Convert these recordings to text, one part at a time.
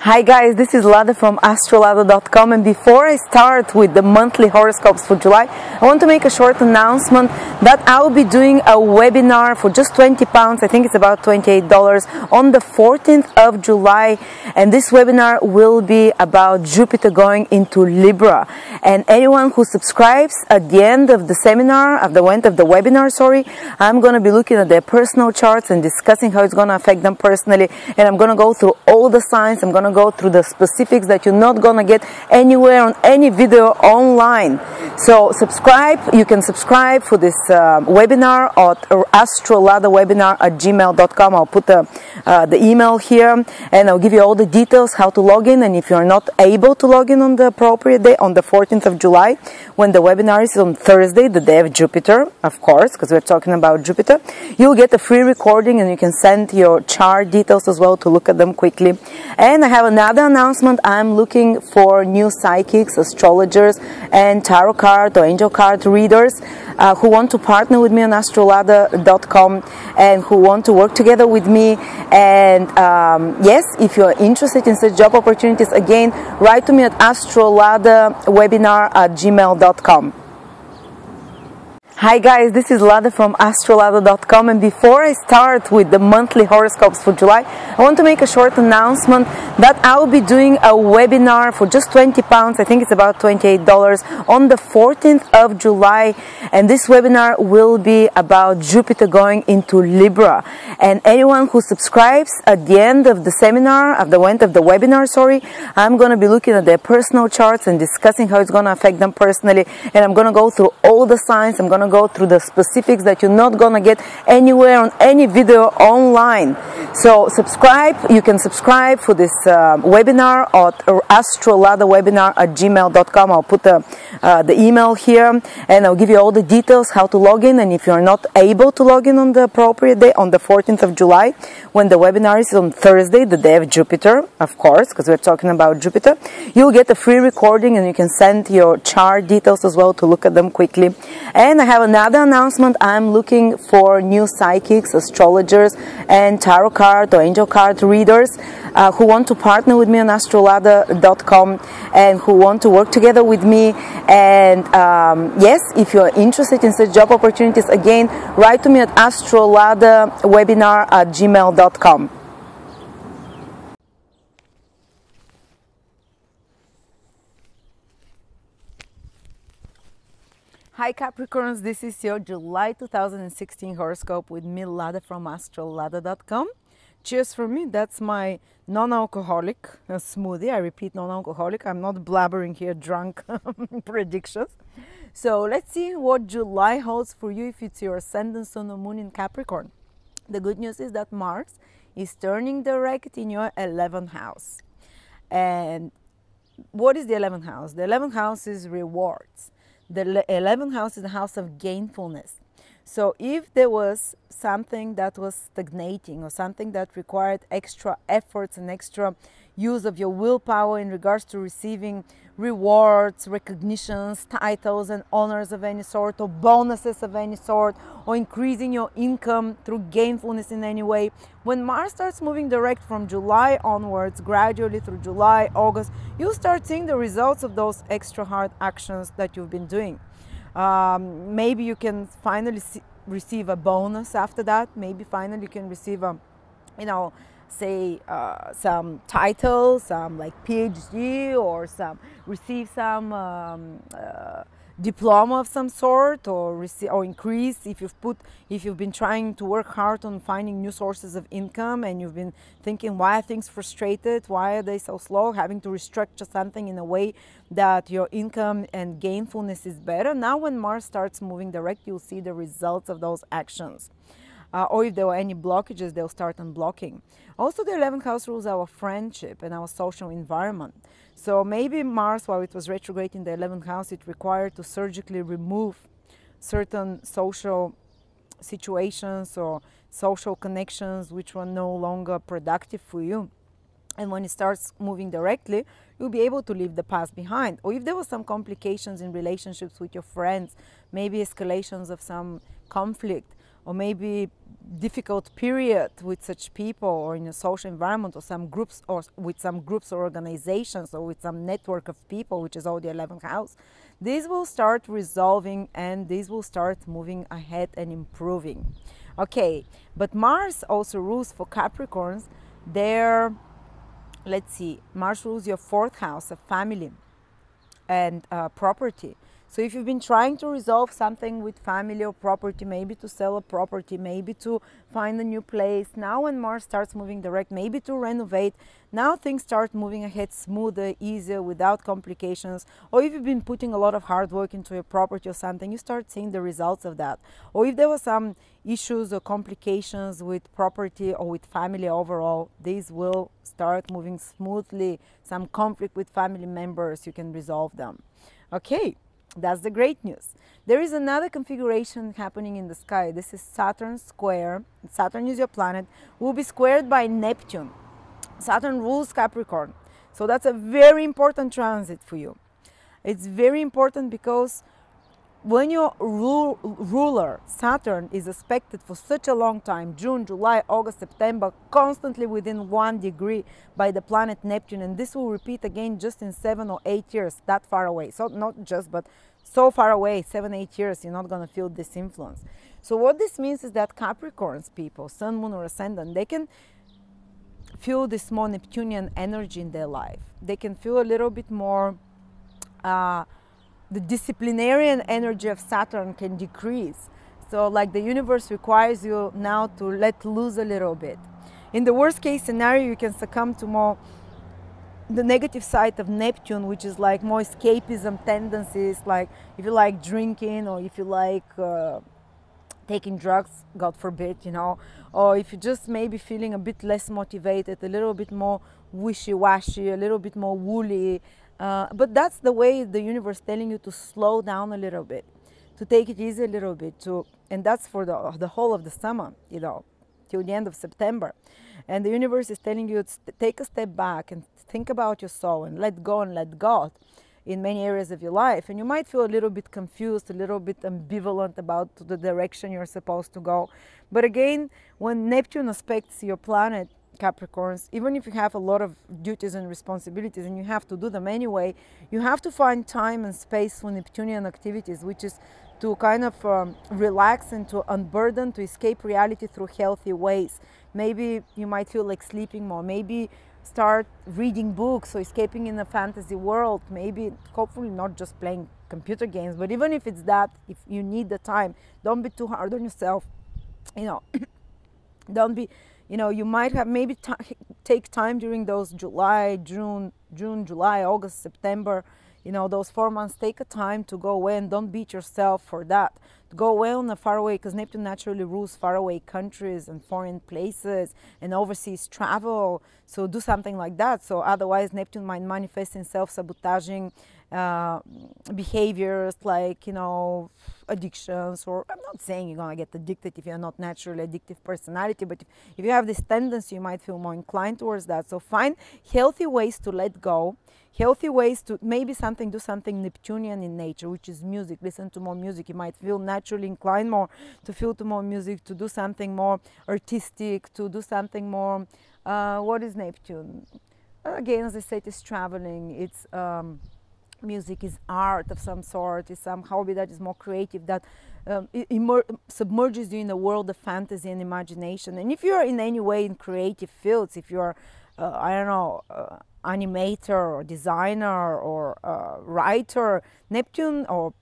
Hi guys, this is Lada from Astrolada.com, and before I start with the monthly horoscopes for July, I want to make a short announcement that I will be doing a webinar for just £20, I think it's about $28, on the 14th of July, and this webinar will be about Jupiter going into Libra. And anyone who subscribes at the end of the seminar, at the end of the webinar, I'm going to be looking at their personal charts and discussing how it's going to affect them personally, and I'm going to go through all the signs. I'm going to go through the specifics that you're not going to get anywhere on any video online. So subscribe. You can subscribe for this webinar at astroladawebinar@gmail.com. I'll put the email here, and I'll give you all the details how to log in. And if you're not able to log in on the appropriate day, on the 14th of July, when the webinar is on Thursday, the day of Jupiter, of course, because we're talking about Jupiter, you'll get a free recording, and you can send your chart details as well to look at them quickly. And I have another announcement. I'm looking for new psychics, astrologers, and tarot card or angel card readers who want to partner with me on Astrolada.com and who want to work together with me. And yes, if you're interested in such job opportunities, again, write to me at astroladawebinar@gmail.com. Hi guys, this is Lada from Astrolada.com, and before I start with the monthly horoscopes for July, I want to make a short announcement that I will be doing a webinar for just £20, I think it's about $28, on the 14th of July, and this webinar will be about Jupiter going into Libra. And anyone who subscribes at the end of the seminar, at the end of the webinar, I'm going to be looking at their personal charts and discussing how it's going to affect them personally, and I'm going to go through all the signs. I'm going to go through the specifics that you're not going to get anywhere on any video online. So subscribe. You can subscribe for this webinar at astroladawebinar@gmail.com. I'll put the email here, and I'll give you all the details how to log in. And if you're not able to log in on the appropriate day, on the 14th of July, when the webinar is on Thursday, the day of Jupiter, of course, because we're talking about Jupiter, you'll get a free recording, and you can send your chart details as well to look at them quickly. And I have another announcement. I'm looking for new psychics, astrologers, and tarot card or angel card readers who want to partner with me on Astrolada.com and who want to work together with me. And yes, if you're interested in such job opportunities, again, write to me at astroladawebinar@gmail.com. Hi Capricorns, this is your July 2016 horoscope with me, Lada from Astrolada.com. Cheers for me. That's my non-alcoholic smoothie. I repeat, non-alcoholic. I'm not blabbering here drunk predictions. So let's see what July holds for you if it's your ascendant, sun, or moon in Capricorn. The good news is that Mars is turning direct in your 11th house. And what is the 11th house? The 11th house is rewards. The 11th house is the house of gainfulness. So if there was something that was stagnating or something that required extra efforts and extra use of your willpower in regards to receiving rewards, recognitions, titles and honors of any sort, or bonuses of any sort, or increasing your income through gainfulness in any way, when Mars starts moving direct from July onwards, gradually through July, August, you'll start seeing the results of those extra hard actions that you've been doing. Maybe you can finally receive a bonus after that. Maybe finally you can receive a, say some titles, some like PhD, or receive some diploma of some sort, or increase if you've been trying to work hard on finding new sources of income, and you've been thinking, why are things frustrated, why are they so slow, having to restructure something in a way that your income and gainfulness is better. Now when Mars starts moving direct, you'll see the results of those actions. Or if there were any blockages, they'll start unblocking. Also, the 11th house rules our friendship and our social environment. So maybe Mars, while it was retrograde in the 11th house, it required to surgically remove certain social situations or social connections which were no longer productive for you. And when it starts moving directly, you'll be able to leave the past behind. Or if there were some complications in relationships with your friends, maybe escalations of some conflict, or maybe difficult period with such people, or in a social environment, or some groups, or with some groups or organizations, or with some network of people, which is all the 11th house, these will start resolving, and these will start moving ahead and improving. Okay, but Mars also rules for Capricorns. There, let's see, Mars rules your 4th house of family and property. So if you've been trying to resolve something with family or property, maybe to sell a property, maybe to find a new place, now when Mars starts moving direct, maybe to renovate, now things start moving ahead smoother, easier, without complications. Or if you've been putting a lot of hard work into your property or something, you start seeing the results of that. Or if there were some issues or complications with property or with family overall, these will start moving smoothly. Some conflict with family members, you can resolve them. Okay. That's the great news. There is another configuration happening in the sky. This is Saturn square. Saturn is your planet. Will be squared by Neptune. Saturn rules Capricorn. So that's a very important transit for you. It's very important because when your ruler, Saturn, is aspected for such a long time, June, July, August, September, constantly within 1 degree by the planet Neptune, and this will repeat again just in 7 or 8 years, that far away. So not just, but so far away, 7, 8 years, you're not going to feel this influence. So what this means is that Capricorns people, Sun, Moon, or Ascendant, they can feel this more Neptunian energy in their life. They can feel a little bit more the disciplinarian energy of Saturn can decrease. So like the universe requires you now to let loose a little bit. In the worst case scenario, you can succumb to more the negative side of Neptune, which is like more escapism tendencies, like if you like drinking, or if you like taking drugs, God forbid, you know, or if you're just maybe feeling a bit less motivated, a little bit more wishy-washy, a little bit more woolly. But that's the way the universe telling you to slow down a little bit, to take it easy a little bit, and that's for the whole of the summer, you know, till the end of September. And the universe is telling you to take a step back and think about your soul and let go and let God in many areas of your life. And you might feel a little bit confused, a little bit ambivalent about the direction you're supposed to go. But again, when Neptune aspects your planet, Capricorns, even if you have a lot of duties and responsibilities and you have to do them anyway, you have to find time and space for Neptunian activities, which is to kind of relax and to unburden, to escape reality through healthy ways. Maybe you might feel like sleeping more, maybe start reading books or escaping in a fantasy world, maybe hopefully not just playing computer games, but even if it's that, if you need the time, don't be too hard on yourself, you know. Don't be, you know, you might have maybe take time during those June, July, August, September, you know, those 4 months, take a time to go away and don't beat yourself for that. To go away on a far away, because Neptune naturally rules faraway countries and foreign places and overseas travel. So do something like that. So otherwise Neptune might manifest in self-sabotaging behaviors, like, you know, addictions, or I'm not saying you're gonna get addicted if you're not naturally addictive personality, but if you have this tendency, you might feel more inclined towards that. So find healthy ways to let go, healthy ways to maybe do something Neptunian in nature, which is music. Listen to more music. You might feel naturally inclined more to feel to more music, to do something more artistic, to do something more what is Neptune? Again, as I said, it's traveling, it's music, is art of some sort, is some hobby that is more creative, that submerges you in a world of fantasy and imagination. And if you're in any way in creative fields, if you're I don't know, animator or designer or writer, Neptune, or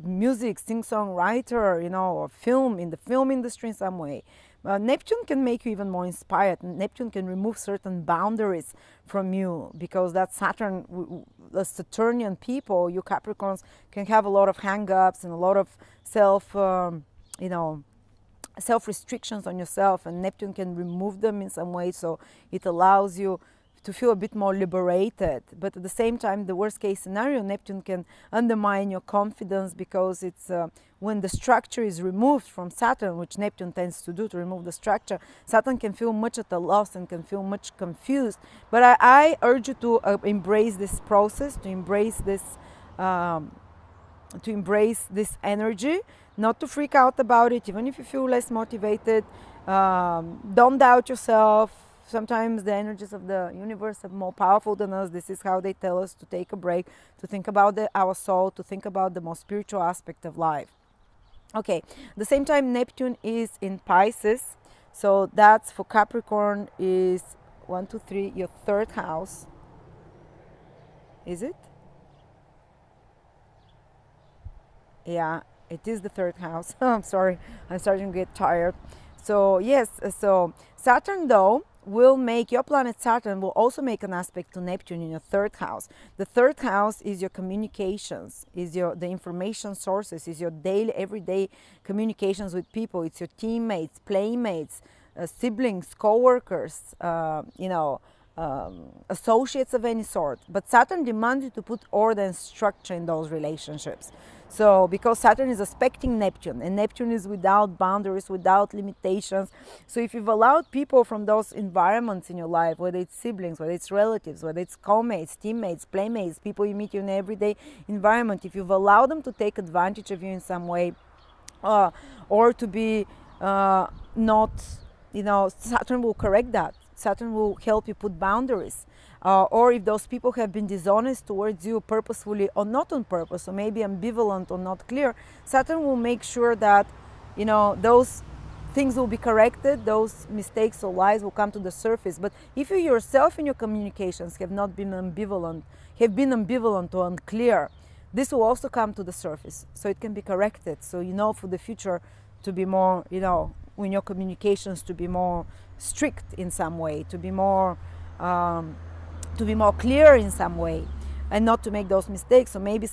music, sing-song writer, you know, or film, in the film industry in some way, Neptune can make you even more inspired. Neptune can remove certain boundaries from you, because that Saturn, the Saturnian people, you Capricorns, can have a lot of hang-ups and a lot of you know, self-restrictions on yourself, and Neptune can remove them in some way, so it allows you to feel a bit more liberated. But at the same time, the worst case scenario, Neptune can undermine your confidence, because it's when the structure is removed from Saturn, which Neptune tends to do, to remove the structure, Saturn can feel much at a loss and can feel much confused. But I urge you to embrace this process, to embrace this energy, not to freak out about it, even if you feel less motivated. Don't doubt yourself. Sometimes the energies of the universe are more powerful than us. This is how they tell us to take a break, to think about our soul, to think about the most spiritual aspect of life. Okay, at the same time, Neptune is in Pisces. So that's for Capricorn is 1, 2, 3, your third house. Is it? Yeah, it is the third house. I'm sorry, I'm starting to get tired. So yes, so Saturn though will make your planet Saturn will also make an aspect to Neptune in your third house. The third house is your communications, is the information sources, is your daily, everyday communications with people. It's your teammates, playmates, siblings, co-workers, associates of any sort. But Saturn demands you to put order and structure in those relationships. So because Saturn is aspecting Neptune, and Neptune is without boundaries, without limitations. So if you've allowed people from those environments in your life, whether it's siblings, whether it's relatives, whether it's co-mates, teammates, playmates, people you meet in an everyday environment, if you've allowed them to take advantage of you in some way, or to be not, Saturn will correct that. Saturn will help you put boundaries. Or if those people have been dishonest towards you purposefully or not on purpose, or maybe ambivalent or not clear, Saturn will make sure that, those things will be corrected, those mistakes or lies will come to the surface. But if you yourself in your communications have been ambivalent or unclear, this will also come to the surface. So it can be corrected. So for the future to be more, in your communications to be more strict in some way, to be more clear in some way, and not to make those mistakes. So maybe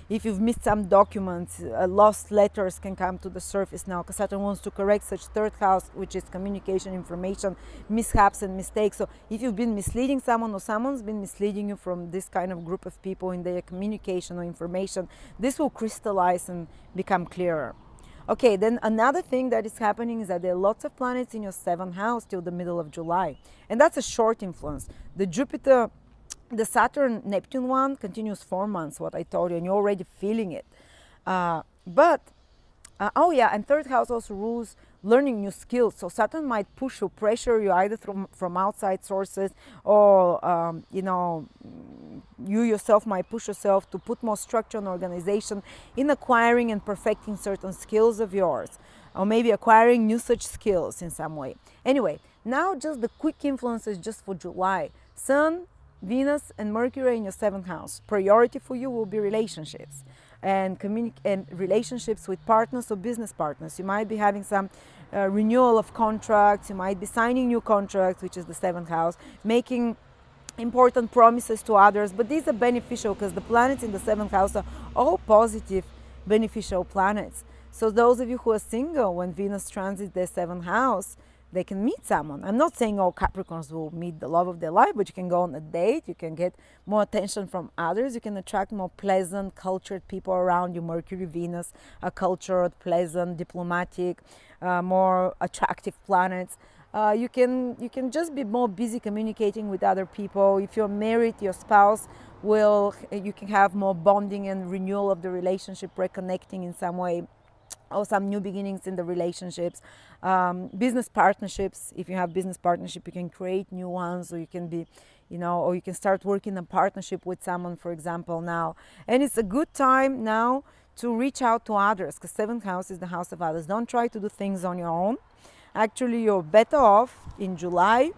if you've missed some documents, lost letters can come to the surface now, because Saturn wants to correct such third house, which is communication, information, mishaps and mistakes. So if you've been misleading someone, or someone's been misleading you from this kind of group of people in their communication or information, this will crystallize and become clearer. Okay, then another thing that is happening is that there are lots of planets in your 7th house till the middle of July. And that's a short influence. The Saturn Neptune one continues 4 months, what I told you, and you're already feeling it. And 3rd house also rules learning new skills. So Saturn might push or pressure you either from outside sources, or you yourself might push yourself to put more structure and organization in acquiring and perfecting certain skills of yours, or maybe acquiring new such skills in some way. Anyway, now just the quick influences just for July. Sun, Venus and Mercury in your 7th house. Priority for you will be relationships and relationships with partners or business partners. You might be having some renewal of contracts. You might be signing new contracts, which is the 7th house, making important promises to others. But these are beneficial because the planets in the 7th house are all positive, beneficial planets. So those of you who are single, when Venus transits their 7th house, they can meet someone. I'm not saying all Capricorns will meet the love of their life, but you can go on a date, you can get more attention from others, you can attract more pleasant, cultured people around you. Mercury, Venus are cultured, pleasant, diplomatic, more attractive planets. You can just be more busy communicating with other people. If you're married, your spouse you can have more bonding and renewal of the relationship, reconnecting in some way, or some new beginnings in the relationships. Business partnerships, if you have business partnership, you can create new ones, or you can be, or you can start working in partnership with someone, for example, now. And it's a good time now to reach out to others, because 7th house is the house of others. Don't try to do things on your own. Actually, you're better off in July,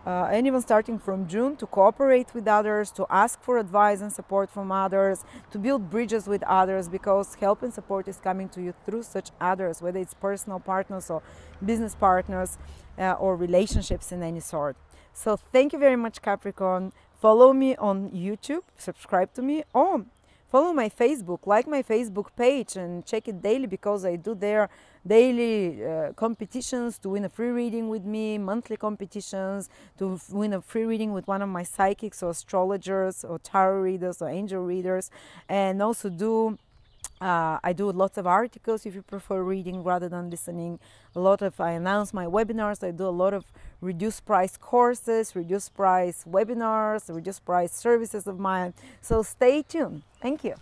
and even starting from June, to cooperate with others, to ask for advice and support from others, to build bridges with others, because help and support is coming to you through such others, whether it's personal partners or business partners, or relationships in any sort. So thank you very much, Capricorn. Follow me on YouTube, subscribe to me, or follow my Facebook, like my Facebook page, and check it daily, because I do there daily competitions to win a free reading with me, monthly competitions to win a free reading with one of my psychics or astrologers or tarot readers or angel readers. And also I do lots of articles if you prefer reading rather than listening. I announce my webinars. I do a lot of reduced price courses, reduced price webinars, reduced price services of mine. So stay tuned. Thank you.